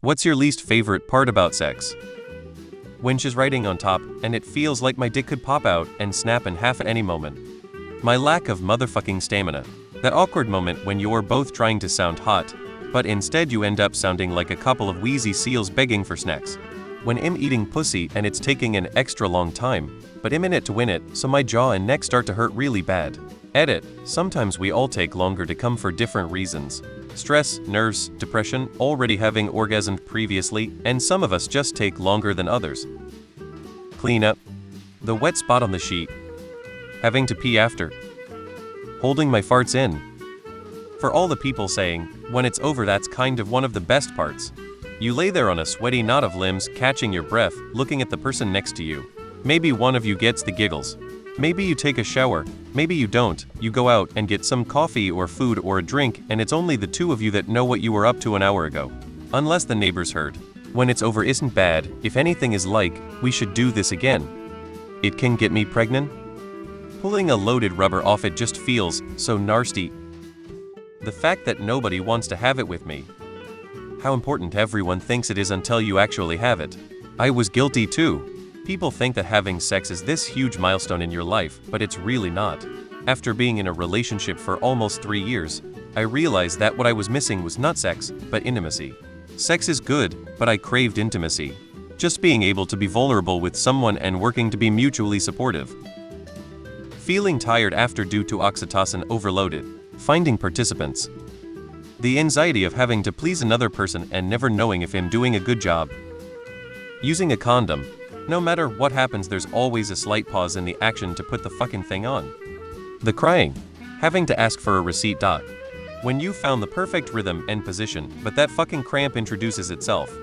What's your least favorite part about sex? When she's riding on top, and it feels like my dick could pop out and snap in half at any moment. My lack of motherfucking stamina. That awkward moment when you're both trying to sound hot, but instead you end up sounding like a couple of wheezy seals begging for snacks. When I'm eating pussy and it's taking an extra long time, but I'm in it to win it, so my jaw and neck start to hurt really bad. Edit. Sometimes we all take longer to come for different reasons. Stress, nerves, depression, already having orgasmed previously, and some of us just take longer than others. Clean up. The wet spot on the sheet. Having to pee after. Holding my farts in. For all the people saying, when it's over that's kind of one of the best parts. You lay there on a sweaty knot of limbs, catching your breath, looking at the person next to you. Maybe one of you gets the giggles. Maybe you take a shower, maybe you don't, you go out and get some coffee or food or a drink and it's only the two of you that know what you were up to an hour ago. Unless the neighbors heard. When it's over isn't bad, if anything is like, we should do this again. It can get me pregnant? Pulling a loaded rubber off it just feels so nasty. The fact that nobody wants to have it with me. How important everyone thinks it is until you actually have it. I was guilty too. People think that having sex is this huge milestone in your life, but it's really not. After being in a relationship for almost 3 years, I realized that what I was missing was not sex, but intimacy. Sex is good, but I craved intimacy. Just being able to be vulnerable with someone and working to be mutually supportive. Feeling tired after due to oxytocin overloaded. Finding participants. The anxiety of having to please another person and never knowing if I'm doing a good job. Using a condom. No matter what happens, there's always a slight pause in the action to put the fucking thing on. The crying. Having to ask for a receipt. When you found the perfect rhythm and position, but that fucking cramp introduces itself.